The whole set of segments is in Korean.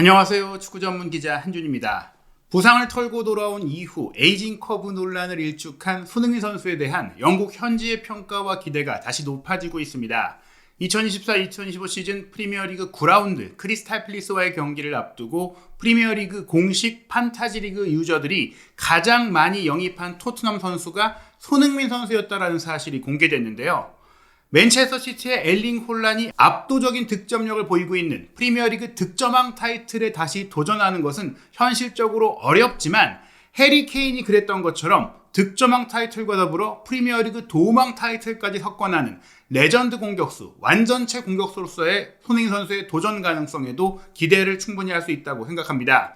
안녕하세요. 축구 전문 기자 한준입니다. 부상을 털고 돌아온 이후 에이징 커브 논란을 일축한 손흥민 선수에 대한 영국 현지의 평가와 기대가 다시 높아지고 있습니다. 2024-2025 시즌 프리미어리그 9라운드 크리스탈 팰리스와의 경기를 앞두고 프리미어리그 공식 판타지리그 유저들이 가장 많이 영입한 토트넘 선수가 손흥민 선수였다라는 사실이 공개됐는데요. 맨체스터 시티의 엘링 홀란이 압도적인 득점력을 보이고 있는 프리미어리그 득점왕 타이틀에 다시 도전하는 것은 현실적으로 어렵지만 해리 케인이 그랬던 것처럼 득점왕 타이틀과 더불어 프리미어리그 도움왕 타이틀까지 석권하는 레전드 공격수, 완전체 공격수로서의 손흥민 선수의 도전 가능성에도 기대를 충분히 할 수 있다고 생각합니다.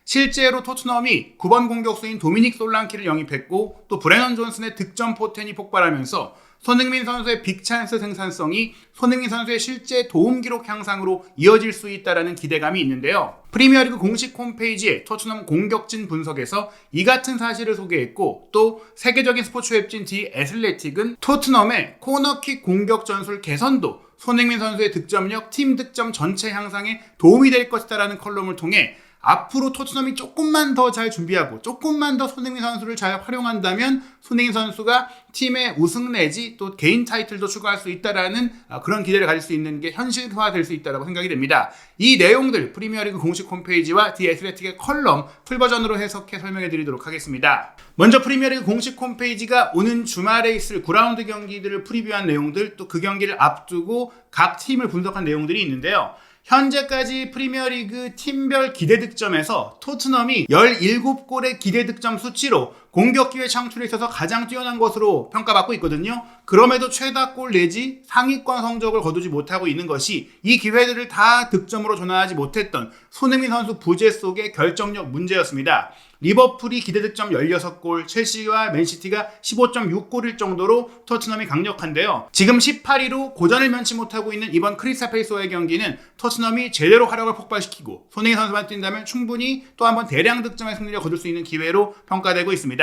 실제로 토트넘이 9번 공격수인 도미닉 솔랑키를 영입했고 또 브레넌 존슨의 득점 포텐이 폭발하면서 손흥민 선수의 빅찬스 생산성이 손흥민 선수의 실제 도움 기록 향상으로 이어질 수 있다는 기대감이 있는데요. 프리미어리그 공식 홈페이지에 토트넘 공격진 분석에서 이 같은 사실을 소개했고 또 세계적인 스포츠 웹진 디 애슬레틱은 토트넘의 코너킥 공격 전술 개선도 손흥민 선수의 득점력, 팀 득점 전체 향상에 도움이 될 것이다라는 컬럼을 통해 앞으로 토트넘이 조금만 더 잘 준비하고 조금만 더 손흥민 선수를 잘 활용한다면 손흥민 선수가 팀의 우승 내지 또 개인 타이틀도 추가할 수 있다라는 그런 기대를 가질 수 있는 게 현실화될 수 있다고 생각이 됩니다. 이 내용들 프리미어리그 공식 홈페이지와 디 애슬레틱의 컬럼 풀버전으로 해석해 설명해 드리도록 하겠습니다. 먼저 프리미어리그 공식 홈페이지가 오는 주말에 있을 9라운드 경기들을 프리뷰한 내용들 또 그 경기를 앞두고 각 팀을 분석한 내용들이 있는데요. 현재까지 프리미어리그 팀별 기대 득점에서 토트넘이 17골의 기대 득점 수치로 공격 기회 창출에 있어서 가장 뛰어난 것으로 평가받고 있거든요. 그럼에도 최다골 내지 상위권 성적을 거두지 못하고 있는 것이 이 기회들을 다 득점으로 전환하지 못했던 손흥민 선수 부재 속의 결정력 문제였습니다. 리버풀이 기대 득점 16골, 첼시와 맨시티가 15.6골일 정도로 토트넘이 강력한데요. 지금 18위로 고전을 면치 못하고 있는 이번 크리스탈 팰리스와의 경기는 토트넘이 제대로 활약을 폭발시키고 손흥민 선수만 뛴다면 충분히 또 한번 대량 득점의 승리를 거둘 수 있는 기회로 평가되고 있습니다.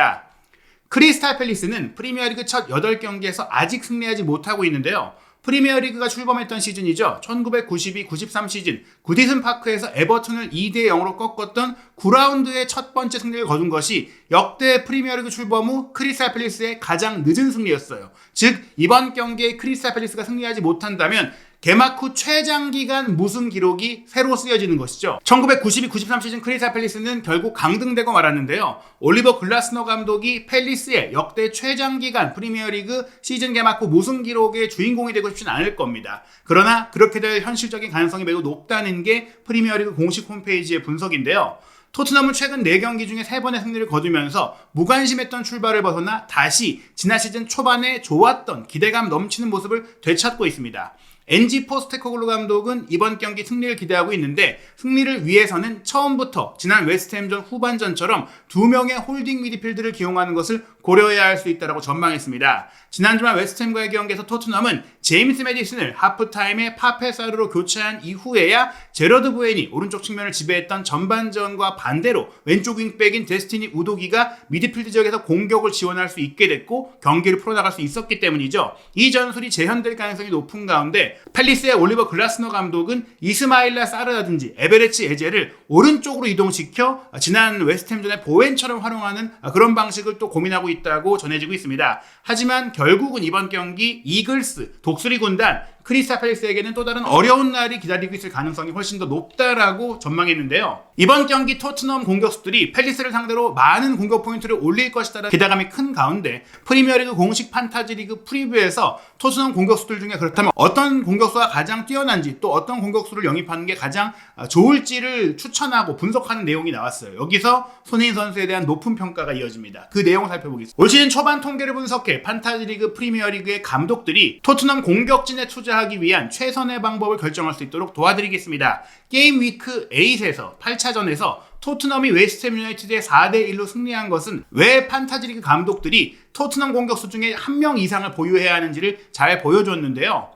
크리스탈 팰리스는 프리미어리그 첫 8경기에서 아직 승리하지 못하고 있는데요. 프리미어리그가 출범했던 시즌이죠. 1992-93 시즌 구디슨 파크에서 에버튼을 2대0으로 꺾었던 9라운드의 첫 번째 승리를 거둔 것이 역대 프리미어리그 출범 후 크리스탈 팰리스의 가장 늦은 승리였어요. 즉 이번 경기에 크리스탈 팰리스가 승리하지 못한다면 개막 후 최장기간 무승 기록이 새로 쓰여지는 것이죠. 1992-93 시즌 크리스탈 팰리스는 결국 강등되고 말았는데요. 올리버 글라스너 감독이 팰리스의 역대 최장기간 프리미어리그 시즌 개막 후 무승 기록의 주인공이 되고 싶진 않을 겁니다. 그러나 그렇게 될 현실적인 가능성이 매우 높다는 게 프리미어리그 공식 홈페이지의 분석인데요. 토트넘은 최근 4경기 중에 3번의 승리를 거두면서 무관심했던 출발을 벗어나 다시 지난 시즌 초반에 좋았던 기대감 넘치는 모습을 되찾고 있습니다. 엔지 포스테코글루 감독은 이번 경기 승리를 기대하고 있는데 승리를 위해서는 처음부터 지난 웨스트햄전 후반전처럼 2명의 홀딩 미드필드를 기용하는 것을 고려해야 할 수 있다고 전망했습니다. 지난 주말 웨스트햄과의 경기에서 토트넘은 제임스 매디슨을 하프타임에 파페사르로 교체한 이후에야 제러드 보웬이 오른쪽 측면을 지배했던 전반전과 반대로 왼쪽 윙백인 데스티니 우도기가 미드필드 지역에서 공격을 지원할 수 있게 됐고 경기를 풀어나갈 수 있었기 때문이죠. 이 전술이 재현될 가능성이 높은 가운데 팰리스의 올리버 글라스너 감독은 이스마일라 사르라든지 에베레치 에제를 오른쪽으로 이동시켜 지난 웨스트햄전의 보웬처럼 활용하는 그런 방식을 또 고민하고 있다고 전해지고 있습니다. 하지만 결국은 이번 경기 이글스, 독수리 군단, 크리스탈 팰리스에게는 또 다른 어려운 날이 기다리고 있을 가능성이 훨씬 더 높다라고 전망했는데요. 이번 경기 토트넘 공격수들이 팰리스를 상대로 많은 공격 포인트를 올릴 것이다라는 기대감이 큰 가운데 프리미어리그 공식 판타지리그 프리뷰에서 토트넘 공격수들 중에 그렇다면 어떤 공격수가 가장 뛰어난지 또 어떤 공격수를 영입하는 게 가장 좋을지를 추천하고 분석하는 내용이 나왔어요. 여기서 손흥민 선수에 대한 높은 평가가 이어집니다. 그 내용을 살펴보겠습니다. 올 시즌 초반 통계를 분석해 판타지리그 프리미어리그의 감독들이 토트넘 공격진에 투자하기 위한 최선의 방법을 결정할 수 있도록 도와드리겠습니다. 게임 위크 8에서 8차전에서 토트넘이 웨스트햄 유나이티드에 4대1로 승리한 것은 왜 판타지리그 감독들이 토트넘 공격수 중에 한 명 이상을 보유해야 하는지를 잘 보여줬는데요.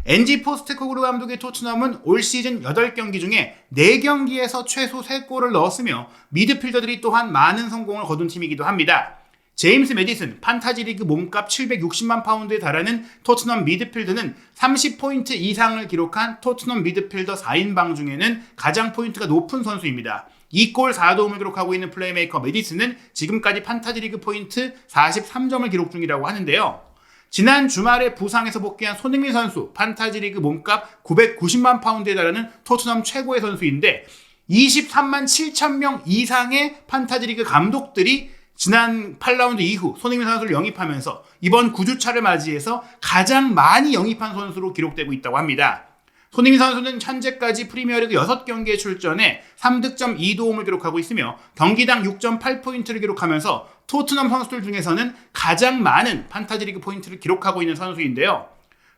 엔지 포스테코글루 감독의 토트넘은 올 시즌 8경기 중에 4경기에서 최소 3골을 넣었으며 미드필더들이 또한 많은 성공을 거둔 팀이기도 합니다. 제임스 매디슨, 판타지리그 몸값 760만 파운드에 달하는 토트넘 미드필드는 30포인트 이상을 기록한 토트넘 미드필더 4인방 중에는 가장 포인트가 높은 선수입니다. 2골 4도움을 기록하고 있는 플레이메이커 매디슨은 지금까지 판타지리그 포인트 43점을 기록 중이라고 하는데요. 지난 주말에 부상에서 복귀한 손흥민 선수, 판타지리그 몸값 990만 파운드에 달하는 토트넘 최고의 선수인데 23만 7천 명 이상의 판타지리그 감독들이 지난 8라운드 이후 손흥민 선수를 영입하면서 이번 9주차를 맞이해서 가장 많이 영입한 선수로 기록되고 있다고 합니다. 손흥민 선수는 현재까지 프리미어리그 6경기에 출전해 3득점 2도움을 기록하고 있으며 경기당 6.8포인트를 기록하면서 토트넘 선수들 중에서는 가장 많은 판타지리그 포인트를 기록하고 있는 선수인데요.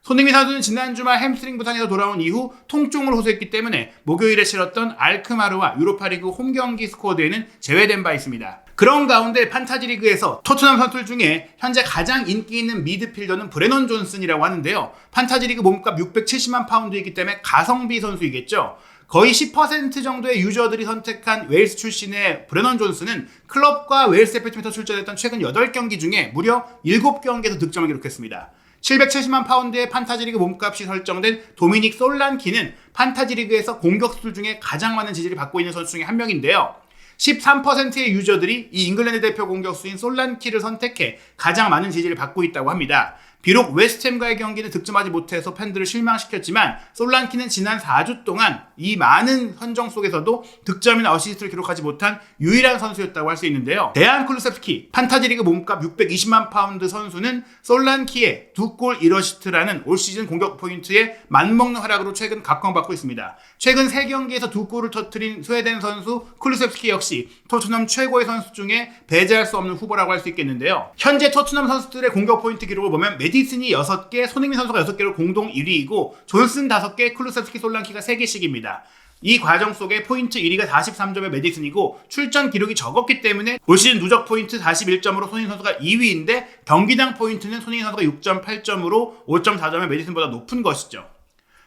손흥민 선수는 지난 주말 햄스트링 부상에서 돌아온 이후 통증을 호소했기 때문에 목요일에 치렀던 알크마르와 유로파리그 홈경기 스쿼드에는 제외된 바 있습니다. 그런 가운데 판타지리그에서 토트넘 선수들 중에 현재 가장 인기 있는 미드필더는 브레넌 존슨이라고 하는데요. 판타지리그 몸값 670만 파운드이기 때문에 가성비 선수이겠죠. 거의 10% 정도의 유저들이 선택한 웨일스 출신의 브레넌 존슨은 클럽과 웨일스 대표팀에서 출전했던 최근 8경기 중에 무려 7경기에서 득점을 기록했습니다. 770만 파운드의 판타지리그 몸값이 설정된 도미닉 솔란키는 판타지리그에서 공격수들 중에 가장 많은 지지를 받고 있는 선수 중에 한 명인데요. 13%의 유저들이 이 잉글랜드 대표 공격수인 솔란키를 선택해 가장 많은 지지를 받고 있다고 합니다. 비록 웨스트햄과의 경기는 득점하지 못해서 팬들을 실망시켰지만 솔란키는 지난 4주 동안 이 많은 선정 속에서도 득점이나 어시스트를 기록하지 못한 유일한 선수였다고 할 수 있는데요. 데안 쿨루셉스키, 판타지리그 몸값 620만 파운드 선수는 솔란키의 2골 1어시스트라는 올 시즌 공격 포인트에 맞먹는 활약으로 최근 각광받고 있습니다. 최근 3경기에서 2골을 터뜨린 스웨덴 선수 쿨루셉스키 역시 토트넘 최고의 선수 중에 배제할 수 없는 후보라고 할 수 있겠는데요. 현재 토트넘 선수들의 공격 포인트 기록을 보면 메디슨이 6개, 손흥민 선수가 6개로 공동 1위이고 존슨 5개, 쿨루셉스키, 솔란키가 3개씩입니다. 이 과정 속에 포인트 1위가 43점의 메디슨이고 출전 기록이 적었기 때문에 올 시즌 누적 포인트 41점으로 손흥민 선수가 2위인데 경기당 포인트는 손흥민 선수가 6.8점으로 5.4점의 메디슨보다 높은 것이죠.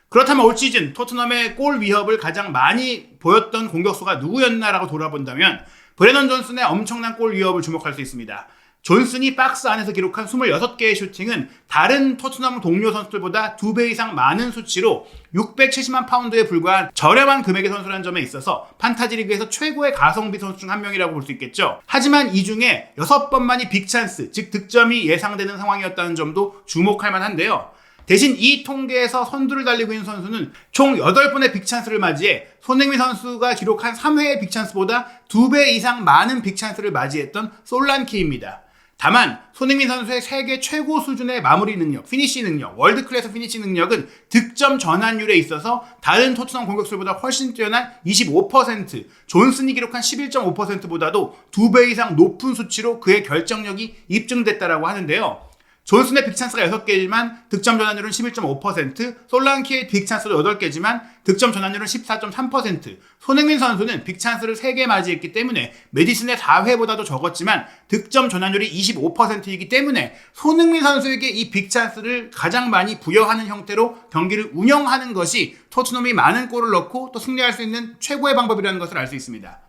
그렇다면 올 시즌 토트넘의 골 위협을 가장 많이 보였던 공격수가 누구였나라고 돌아본다면 브레넌 존슨의 엄청난 골 위협을 주목할 수 있습니다. 존슨이 박스 안에서 기록한 26개의 슈팅은 다른 토트넘 동료 선수들보다 2배 이상 많은 수치로 670만 파운드에 불과한 저렴한 금액의 선수라는 점에 있어서 판타지리그에서 최고의 가성비 선수 중 한 명이라고 볼 수 있겠죠. 하지만 이 중에 6번만이 빅찬스, 즉 득점이 예상되는 상황이었다는 점도 주목할 만한데요. 대신 이 통계에서 선두를 달리고 있는 선수는 총 8번의 빅찬스를 맞이해 손흥민 선수가 기록한 3회의 빅찬스보다 2배 이상 많은 빅찬스를 맞이했던 솔란키입니다. 다만 손흥민 선수의 세계 최고 수준의 마무리 능력, 피니시 능력, 월드클래스 피니시 능력은 득점 전환율에 있어서 다른 토트넘 공격수보다 훨씬 뛰어난 25%, 존슨이 기록한 11.5%보다도 2배 이상 높은 수치로 그의 결정력이 입증됐다라고 하는데요. 존슨의 빅찬스가 6개지만 득점 전환율은 11.5%, 솔란키의 빅찬스도 8개지만 득점 전환율은 14.3%, 손흥민 선수는 빅찬스를 3개 맞이했기 때문에 메디슨의 4회보다도 적었지만 득점 전환율이 25%이기 때문에 손흥민 선수에게 이 빅찬스를 가장 많이 부여하는 형태로 경기를 운영하는 것이 토트넘이 많은 골을 넣고 또 승리할 수 있는 최고의 방법이라는 것을 알 수 있습니다.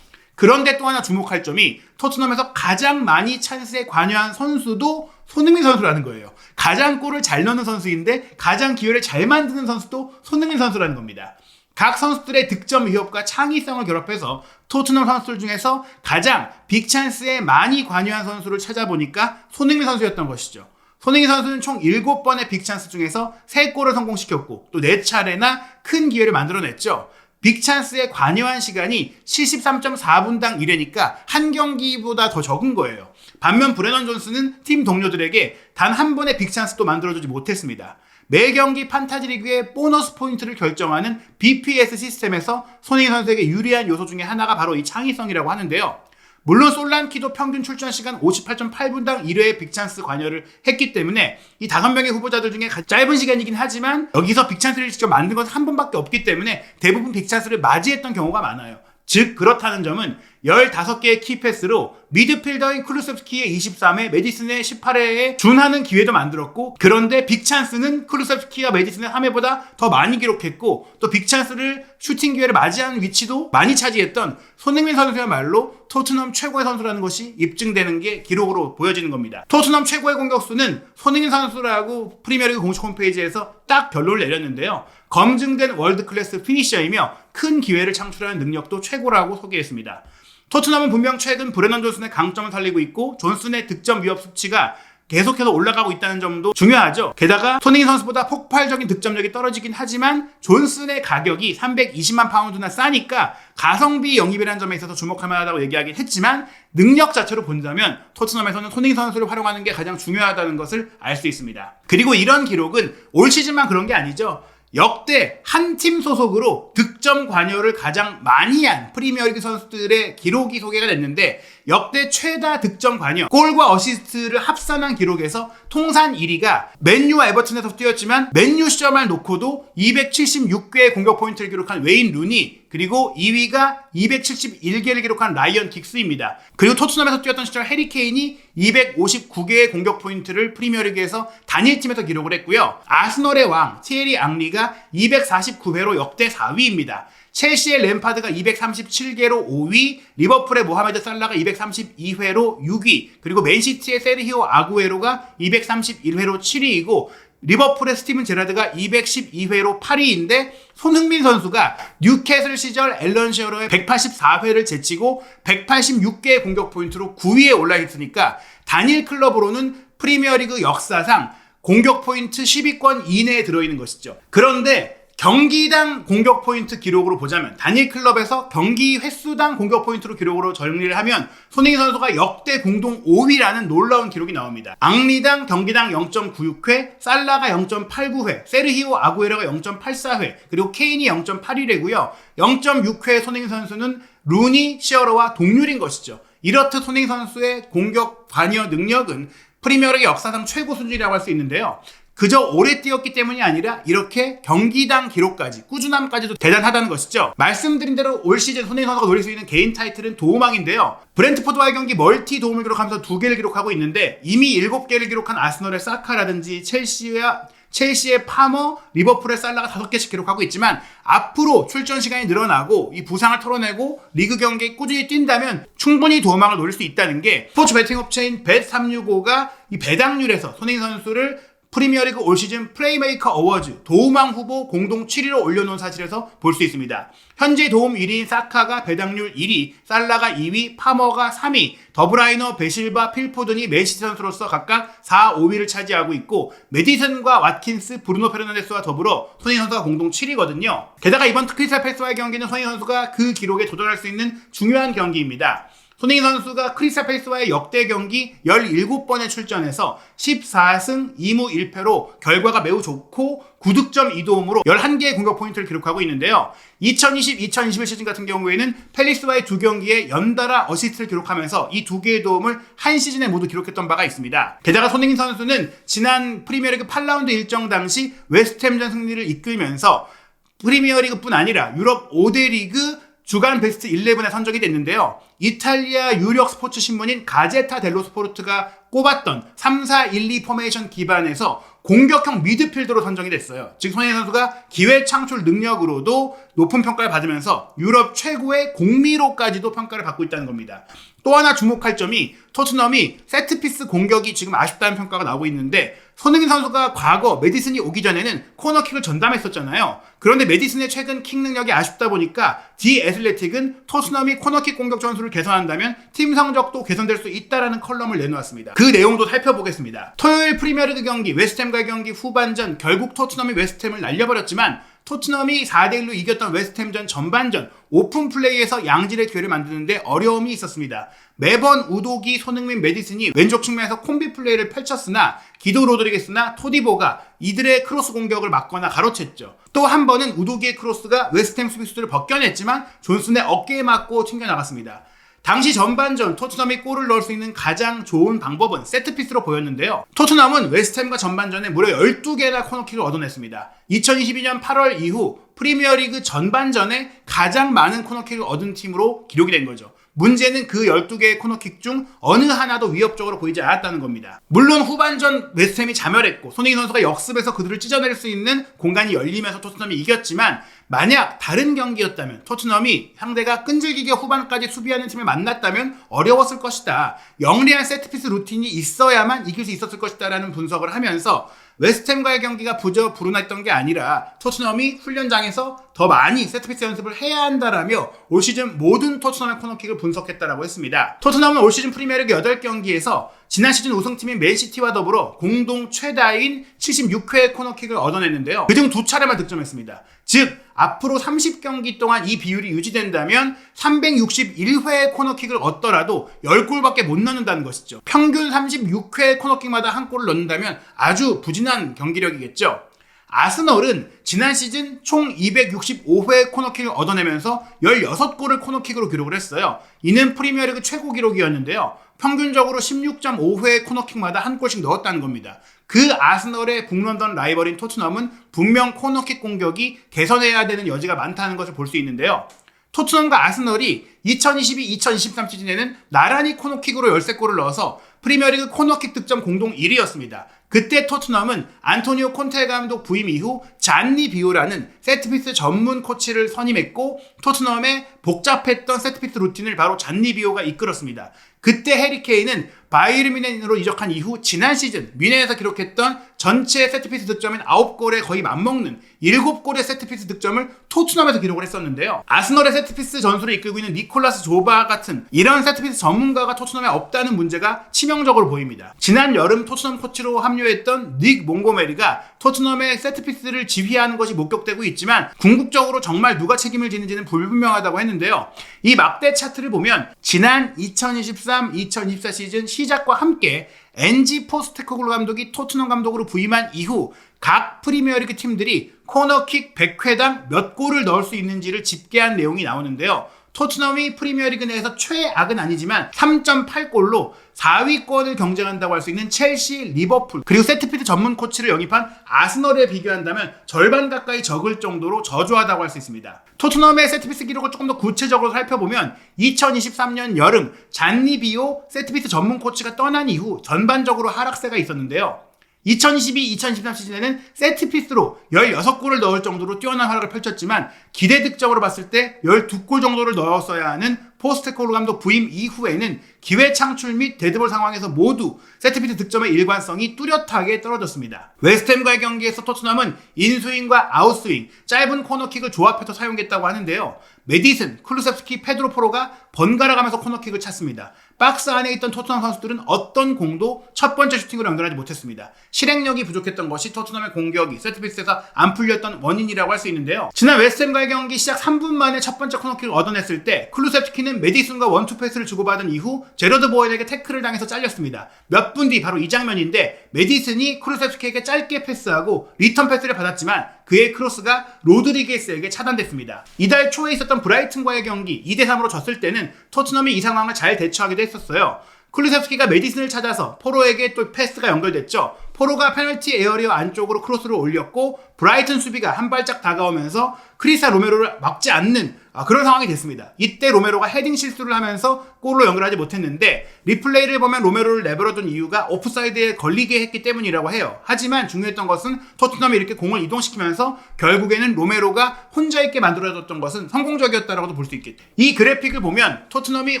그런데 또 하나 주목할 점이 토트넘에서 가장 많이 찬스에 관여한 선수도 손흥민 선수라는 거예요. 가장 골을 잘 넣는 선수인데 가장 기회를 잘 만드는 선수도 손흥민 선수라는 겁니다. 각 선수들의 득점 위협과 창의성을 결합해서 토트넘 선수들 중에서 가장 빅찬스에 많이 관여한 선수를 찾아보니까 손흥민 선수였던 것이죠. 손흥민 선수는 총 7번의 빅찬스 중에서 3골을 성공시켰고 또 4차례나 큰 기회를 만들어냈죠. 빅찬스에 관여한 시간이 73.4분당 1회니까 한 경기보다 더 적은 거예요. 반면 브레넌 존슨은 팀 동료들에게 단 한 번의 빅찬스도 만들어주지 못했습니다. 매 경기 판타지리그의 보너스 포인트를 결정하는 BPS 시스템에서 손흥민 선수에게 유리한 요소 중에 하나가 바로 이 창의성이라고 하는데요. 물론 솔란키도 평균 출전 시간 58.8분당 1회의 빅찬스 관여를 했기 때문에 이 5명의 후보자들 중에 짧은 시간이긴 하지만 여기서 빅찬스를 직접 만든 건 한 번밖에 없기 때문에 대부분 빅찬스를 맞이했던 경우가 많아요. 즉 그렇다는 점은 15개의 키패스로 미드필더인 클루셉스키의 23회, 메디슨의 18회에 준하는 기회도 만들었고, 그런데 빅찬스는 클루셉스키와 메디슨의 3회보다 더 많이 기록했고, 또 빅찬스를 슈팅 기회를 맞이하는 위치도 많이 차지했던 손흥민 선수야말로 토트넘 최고의 선수라는 것이 입증되는 게 기록으로 보여지는 겁니다. 토트넘 최고의 공격수는 손흥민 선수라고 프리미어리그 공식 홈페이지에서 딱 결론을 내렸는데요. 검증된 월드클래스 피니셔이며 큰 기회를 창출하는 능력도 최고라고 소개했습니다. 토트넘은 분명 최근 브레넌 존슨의 강점을 살리고 있고 존슨의 득점 위협 수치가 계속해서 올라가고 있다는 점도 중요하죠. 게다가 손흥민 선수보다 폭발적인 득점력이 떨어지긴 하지만 존슨의 가격이 320만 파운드나 싸니까 가성비 영입이라는 점에 있어서 주목할 만하다고 얘기하긴 했지만 능력 자체로 본다면 토트넘에서는 손흥민 선수를 활용하는 게 가장 중요하다는 것을 알 수 있습니다. 그리고 이런 기록은 올 시즌만 그런 게 아니죠. 역대 한 팀 소속으로 득점 관여를 가장 많이 한 프리미어리그 선수들의 기록이 소개가 됐는데 역대 최다 득점 관여, 골과 어시스트를 합산한 기록에서 통산 1위가 맨유와 에버튼에서 뛰었지만 맨유 시점을 놓고도 276개의 공격 포인트를 기록한 웨인 루니, 그리고 2위가 271개를 기록한 라이언 긱스입니다. 그리고 토트넘에서 뛰었던 시절 해리 케인이 259개의 공격 포인트를 프리미어리그에서 단일팀에서 기록을 했고요. 아스널의 왕 티에리 앙리가 249회로 역대 4위입니다. 첼시의 램파드가 237개로 5위, 리버풀의 모하메드 살라가 232회로 6위, 그리고 맨시티의 세르히오 아구에로가 231회로 7위이고 리버풀의 스티븐 제라드가 212회로 8위인데 손흥민 선수가 뉴캐슬 시절 앨런 셰어러의 184회를 제치고 186개의 공격 포인트로 9위에 올라 있으니까 단일 클럽으로는 프리미어리그 역사상 공격 포인트 10위권 이내에 들어있는 것이죠. 그런데 경기당 공격 포인트 기록으로 보자면 단일 클럽에서 경기 횟수당 공격 포인트로 기록으로 정리를 하면 손흥민 선수가 역대 공동 5위라는 놀라운 기록이 나옵니다. 앙리당 경기당 0.96회, 살라가 0.89회, 세르히오 아구에로가 0.84회, 그리고 케인이 0.81회고요. 0.6회 손흥민 선수는 루니, 시어러와 동률인 것이죠. 이렇듯 손흥민 선수의 공격 관여 능력은 프리미어리그 역사상 최고 수준이라고 할 수 있는데요. 그저 오래 뛰었기 때문이 아니라 이렇게 경기당 기록까지, 꾸준함까지도 대단하다는 것이죠. 말씀드린 대로 올 시즌 손흥민 선수가 노릴 수 있는 개인 타이틀은 도움왕인데요. 브렌트포드와의 경기 멀티 도움을 기록하면서 2개를 기록하고 있는데 이미 7개를 기록한 아스널의 사카라든지 첼시의 파머, 리버풀의 살라가 5개씩 기록하고 있지만 앞으로 출전 시간이 늘어나고 이 부상을 털어내고 리그 경기에 꾸준히 뛴다면 충분히 도움왕을 노릴 수 있다는 게 스포츠 베팅 업체인 bet365가 이 배당률에서 손흥민 선수를 프리미어리그 올 시즌 플레이메이커 어워즈 도움왕 후보 공동 7위로 올려놓은 사실에서 볼 수 있습니다. 현재 도움 1위인 사카가 배당률 1위, 살라가 2위, 파머가 3위, 더브라이너, 베실바, 필포든이 맨시티 선수로서 각각 4, 5위를 차지하고 있고 메디슨과 왓킨스, 브루노 페르난데스와 더불어 손흥민 선수가 공동 7위거든요. 게다가 이번 크리스탈 팰리스와의 경기는 손흥민 선수가 그 기록에 도전할 수 있는 중요한 경기입니다. 손흥민 선수가 크리스탈 팰리스와의 역대 경기 17번에 출전해서 14승 2무 1패로 결과가 매우 좋고 9득점 2도움으로 11개의 공격 포인트를 기록하고 있는데요. 2020-2021 시즌 같은 경우에는 팰리스와의 2경기에 연달아 어시스트를 기록하면서 이 2개의 도움을 한 시즌에 모두 기록했던 바가 있습니다. 게다가 손흥민 선수는 지난 프리미어리그 8라운드 일정 당시 웨스트햄전 승리를 이끌면서 프리미어리그뿐 아니라 유럽 5대 리그 주간 베스트 11에 선정이 됐는데요. 이탈리아 유력 스포츠 신문인 가제타 델로 스포르트가 꼽았던 3-4-1-2 포메이션 기반에서 공격형 미드필더로 선정이 됐어요. 즉 손흥민 선수가 기회 창출 능력으로도 높은 평가를 받으면서 유럽 최고의 공미로까지도 평가를 받고 있다는 겁니다. 또 하나 주목할 점이 토트넘이 세트피스 공격이 지금 아쉽다는 평가가 나오고 있는데 손흥민 선수가 과거 메디슨이 오기 전에는 코너킥을 전담했었잖아요. 그런데 메디슨의 최근 킥 능력이 아쉽다 보니까 디 애슬레틱은 토트넘이 코너킥 공격 전술을 개선한다면 팀 성적도 개선될 수 있다라는 컬럼을 내놓았습니다. 그 내용도 살펴보겠습니다. 토요일 프리미어리그 경기 웨스트햄과의 경기 후반전 결국 토트넘이 웨스트햄을 날려버렸지만 토트넘이 4대1로 이겼던 웨스트햄전 전반전 오픈 플레이에서 양질의 기회를 만드는데 어려움이 있었습니다. 매번 우도기, 손흥민, 메디슨이 왼쪽 측면에서 콤비 플레이를 펼쳤으나 기도 로드리게스나 토디보가 이들의 크로스 공격을 막거나 가로챘죠. 또 한 번은 우도기의 크로스가 웨스트햄 수비수들을 벗겨냈지만 존슨의 어깨에 맞고 튕겨나갔습니다. 당시 전반전 토트넘이 골을 넣을 수 있는 가장 좋은 방법은 세트피스로 보였는데요. 토트넘은 웨스트햄과 전반전에 무려 12개나 코너킥을 얻어냈습니다. 2022년 8월 이후 프리미어리그 전반전에 가장 많은 코너킥을 얻은 팀으로 기록이 된 거죠. 문제는 그 12개의 코너킥 중 어느 하나도 위협적으로 보이지 않았다는 겁니다. 물론 후반전 웨스트햄이 자멸했고 손흥민 선수가 역습해서 그들을 찢어낼 수 있는 공간이 열리면서 토트넘이 이겼지만 만약 다른 경기였다면 토트넘이 상대가 끈질기게 후반까지 수비하는 팀을 만났다면 어려웠을 것이다. 영리한 세트피스 루틴이 있어야만 이길 수 있었을 것이다 라는 분석을 하면서 웨스트햄과의 경기가 부저 불운했던 게 아니라 토트넘이 훈련장에서 더 많이 세트피스 연습을 해야 한다라며 올 시즌 모든 토트넘의 코너킥을 분석했다라고 했습니다. 토트넘은 올 시즌 프리미어리그 8경기에서 지난 시즌 우승팀인 맨시티와 더불어 공동 최다인 76회의 코너킥을 얻어냈는데요. 그중 2차례만 득점했습니다. 즉 앞으로 30경기 동안 이 비율이 유지된다면 361회의 코너킥을 얻더라도 10골밖에 못 넣는다는 것이죠. 평균 36회 코너킥마다 한 골을 넣는다면 아주 부진한 경기력이겠죠. 아스널은 지난 시즌 총 265회 코너킥을 얻어내면서 16골을 코너킥으로 기록을 했어요. 이는 프리미어리그 최고 기록이었는데요. 평균적으로 16.5회 코너킥마다 한 골씩 넣었다는 겁니다. 그 아스널의 북런던 라이벌인 토트넘은 분명 코너킥 공격이 개선해야 되는 여지가 많다는 것을 볼 수 있는데요. 토트넘과 아스널이 2022-2023 시즌에는 나란히 코너킥으로 13골을 넣어서 프리미어리그 코너킥 득점 공동 1위였습니다. 그때 토트넘은 안토니오 콘테 감독 부임 이후 잔니 비오라는 세트피스 전문 코치를 선임했고 토트넘의 복잡했던 세트피스 루틴을 바로 잔니 비오가 이끌었습니다. 그때 해리 케인은 바이에른 뮌헨으로 이적한 이후 지난 시즌 뮌헨에서 기록했던 전체 세트피스 득점인 9골에 거의 맞먹는 7골의 세트피스 득점을 토트넘에서 기록을 했었는데요. 아스널의 세트피스 전술을 이끌고 있는 니콜라스 조바 같은 이런 세트피스 전문가가 토트넘에 없다는 문제가 치명적으로 보입니다. 지난 여름 토트넘 코치로 합류했던 닉 몽고메리가 토트넘의 세트피스를 지휘하는 것이 목격되고 있지만 궁극적으로 정말 누가 책임을 지는지는 불분명하다고 했는데요. 이 막대 차트를 보면 지난 2023-2024 시즌 시작과 함께 엔지 포스테코글루 감독이 토트넘 감독으로 부임한 이후 각 프리미어리그 팀들이 코너킥 100회당 몇 골을 넣을 수 있는지를 집계한 내용이 나오는데요. 토트넘이 프리미어리그 내에서 최악은 아니지만 3.8골로 4위권을 경쟁한다고 할 수 있는 첼시, 리버풀 그리고 세트피스 전문 코치를 영입한 아스널에 비교한다면 절반 가까이 적을 정도로 저조하다고 할 수 있습니다. 토트넘의 세트피스 기록을 조금 더 구체적으로 살펴보면 2023년 여름 잔니 비오 세트피스 전문 코치가 떠난 이후 전반적으로 하락세가 있었는데요. 2022-2023 시즌에는 세트피스로 16골을 넣을 정도로 뛰어난 활약을 펼쳤지만 기대 득점으로 봤을 때 12골 정도를 넣었어야 하는 포스테코글루 감독 부임 이후에는 기회 창출 및 데드볼 상황에서 모두 세트피스 득점의 일관성이 뚜렷하게 떨어졌습니다. 웨스트햄과의 경기에서 토트넘은 인스윙과 아웃스윙, 짧은 코너킥을 조합해서 사용했다고 하는데요. 메디슨, 클루셉스키, 페드로 포로가 번갈아가면서 코너킥을 찼습니다. 박스 안에 있던 토트넘 선수들은 어떤 공도 첫 번째 슈팅으로 연결하지 못했습니다. 실행력이 부족했던 것이 토트넘의 공격이 세트피스에서 안 풀렸던 원인이라고 할 수 있는데요. 지난 웨스트햄과의 경기 시작 3분 만에 첫 번째 코너킥을 얻어냈을 때 클루셉스키는 메디슨과 원투 패스를 주고받은 이후 제러드 보웬에게 태클을 당해서 잘렸습니다. 몇 분 뒤 바로 이 장면인데 메디슨이 클루셉스키에게 짧게 패스하고 리턴 패스를 받았지만 그의 크로스가 로드리게스에게 차단됐습니다. 이달 초에 있었던 브라이튼과의 경기 2대3으로 졌을 때는 토트넘이 이 상황을 잘 대처하기도 했었어요. 클루셉스키가 메디슨을 찾아서 포로에게 또 패스가 연결됐죠. 포로가 페널티 에어리어 안쪽으로 크로스를 올렸고 브라이튼 수비가 한 발짝 다가오면서 크리스티안 로메로를 막지 않는 그런 상황이 됐습니다. 이때 로메로가 헤딩 실수를 하면서 골로 연결하지 못했는데 리플레이를 보면 로메로를 내버려둔 이유가 오프사이드에 걸리게 했기 때문이라고 해요. 하지만 중요했던 것은 토트넘이 이렇게 공을 이동시키면서 결국에는 로메로가 혼자 있게 만들어졌던 것은 성공적이었다라고도 볼 수 있겠죠. 이 그래픽을 보면 토트넘이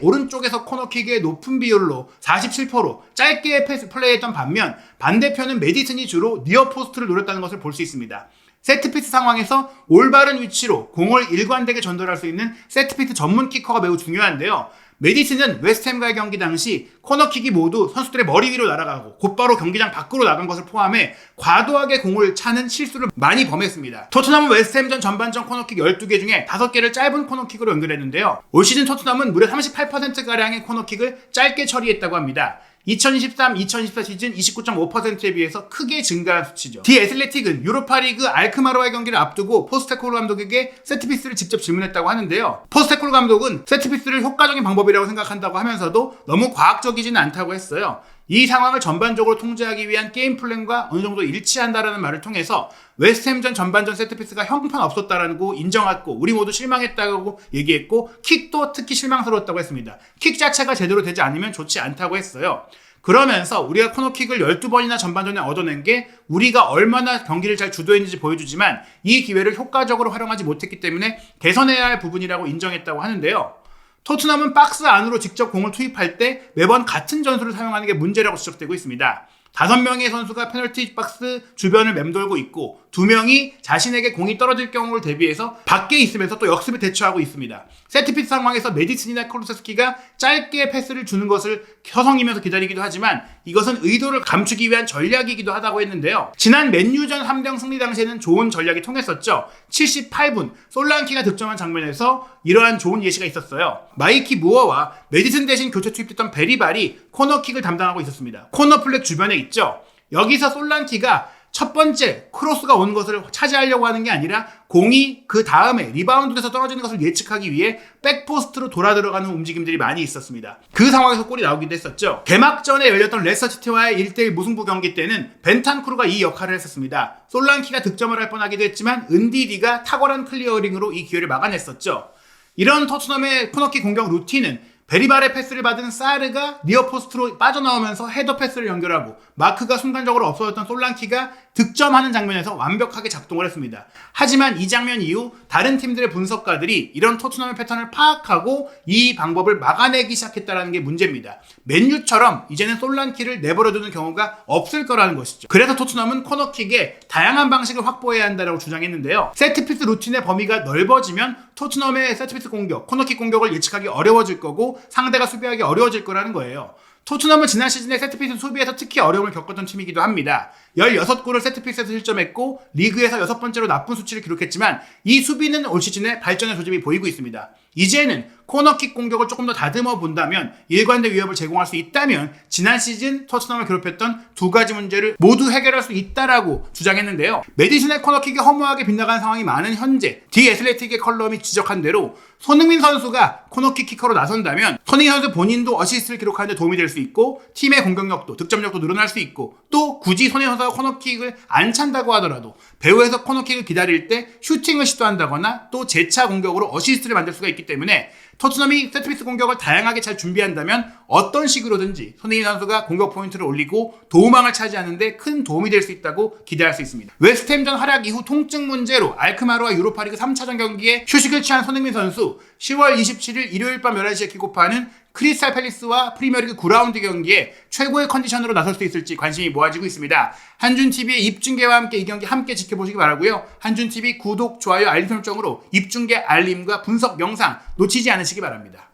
오른쪽에서 코너킥의 높은 비율로 47%로 짧게 패스 플레이했던 반면 반대편은 메디슨이 주로 니어 포스트를 노렸다는 것을 볼 수 있습니다. 세트피스 상황에서 올바른 위치로 공을 일관되게 전달할 수 있는 세트피스 전문 키커가 매우 중요한데요. 메디슨은 웨스트햄과의 경기 당시 코너킥이 모두 선수들의 머리 위로 날아가고 곧바로 경기장 밖으로 나간 것을 포함해 과도하게 공을 차는 실수를 많이 범했습니다. 토트넘은 웨스트햄전 전반전 코너킥 12개 중에 5개를 짧은 코너킥으로 연결했는데요. 올 시즌 토트넘은 무려 38%가량의 코너킥을 짧게 처리했다고 합니다. 2023-2024 시즌 29.5%에 비해서 크게 증가한 수치죠. 디 애슬레틱은 유로파리그 알크마르와의 경기를 앞두고 포스테코글루 감독에게 세트피스를 직접 질문했다고 하는데요. 포스테코글루 감독은 세트피스를 효과적인 방법이라고 생각한다고 하면서도 너무 과학적이지는 않다고 했어요. 이 상황을 전반적으로 통제하기 위한 게임 플랜과 어느 정도 일치한다라는 말을 통해서 웨스트햄전 전반전 세트피스가 형편없었다라고 인정했고 우리 모두 실망했다고 얘기했고 킥도 특히 실망스러웠다고 했습니다. 킥 자체가 제대로 되지 않으면 좋지 않다고 했어요. 그러면서 우리가 코너킥을 12번이나 전반전에 얻어낸 게 우리가 얼마나 경기를 잘 주도했는지 보여주지만 이 기회를 효과적으로 활용하지 못했기 때문에 개선해야 할 부분이라고 인정했다고 하는데요. 토트넘은 박스 안으로 직접 공을 투입할 때 매번 같은 전술을 사용하는 게 문제라고 지적되고 있습니다. 5명의 선수가 페널티 박스 주변을 맴돌고 있고 2명이 자신에게 공이 떨어질 경우를 대비해서 밖에 있으면서 또 역습에 대처하고 있습니다. 세트피스 상황에서 메디슨이나 콜루세스키가 짧게 패스를 주는 것을 서성이면서 기다리기도 하지만 이것은 의도를 감추기 위한 전략이기도 하다고 했는데요. 지난 맨유전 3대0 승리 당시에는 좋은 전략이 통했었죠. 78분 솔랑키가 득점한 장면에서 이러한 좋은 예시가 있었어요. 마이키 무어와 메디슨 대신 교체 투입됐던 베리발이 코너킥을 담당하고 있었습니다. 코너 플랫 주변에 있죠. 여기서 솔랑키가 첫 번째 크로스가 오는 것을 차지하려고 하는 게 아니라 공이 그 다음에 리바운드에서 떨어지는 것을 예측하기 위해 백포스트로 돌아 들어가는 움직임들이 많이 있었습니다. 그 상황에서 골이 나오기도 했었죠. 개막전에 열렸던 레스터시티와의 1대1 무승부 경기 때는 벤탄쿠르가 이 역할을 했었습니다. 솔랑키가 득점을 할 뻔하기도 했지만 은디디가 탁월한 클리어링으로 이 기회를 막아냈었죠. 이런 토트넘의 코너킥 공격 루틴은 베리발의 패스를 받은 사르가 니어포스트로 빠져나오면서 헤더 패스를 연결하고 마크가 순간적으로 없어졌던 솔랑키가 득점하는 장면에서 완벽하게 작동을 했습니다. 하지만 이 장면 이후 다른 팀들의 분석가들이 이런 토트넘의 패턴을 파악하고 이 방법을 막아내기 시작했다는 게 문제입니다. 맨유처럼 이제는 솔랑키를 내버려두는 경우가 없을 거라는 것이죠. 그래서 토트넘은 코너킥에 다양한 방식을 확보해야 한다고 주장했는데요. 세트피스 루틴의 범위가 넓어지면 토트넘의 세트피스 공격, 코너킥 공격을 예측하기 어려워질 거고 상대가 수비하기 어려워질 거라는 거예요. 토트넘은 지난 시즌에 세트피스 수비에서 특히 어려움을 겪었던 팀이기도 합니다. 16골을 세트피스에서 실점했고 리그에서 6번째로 나쁜 수치를 기록했지만 이 수비는 올 시즌에 발전의 조짐이 보이고 있습니다. 이제는 코너킥 공격을 조금 더 다듬어 본다면 일관된 위협을 제공할 수 있다면 지난 시즌 토트넘을 괴롭혔던 두 가지 문제를 모두 해결할 수 있다라고 주장했는데요. 메디슨의 코너킥이 허무하게 빗나간 상황이 많은 현재 디 애슬레틱의 컬럼이 지적한 대로 손흥민 선수가 코너킥 키커로 나선다면 손흥민 선수 본인도 어시스트를 기록하는 데 도움이 될 수 있고 팀의 공격력도 득점력도 늘어날 수 있고 또 굳이 손흥민 선수가 코너킥을 안 찬다고 하더라도 배우에서 코너킥을 기다릴 때 슈팅을 시도한다거나 또 재차 공격으로 어시스트를 만들 수가 있기 때문에 토트넘이 세트피스 공격을 다양하게 잘 준비한다면 어떤 식으로든지 손흥민 선수가 공격 포인트를 올리고 도움왕을 차지하는 데 큰 도움이 될 수 있다고 기대할 수 있습니다. 웨스트햄전 활약 이후 통증 문제로 알크마르와 유로파리그 3차전 경기에 휴식을 취한 손흥민 선수 10월 27일 일요일 밤 11시에 킥오프하는 크리스탈 팰리스와 프리미어리그 9라운드 경기에 최고의 컨디션으로 나설 수 있을지 관심이 모아지고 있습니다. 한준TV의 입중계와 함께 이 경기 함께 지켜보시기 바라고요. 한준TV 구독, 좋아요, 알림 설정으로 입중계 알림과 분석 영상 놓치지 않으시기 바랍니다.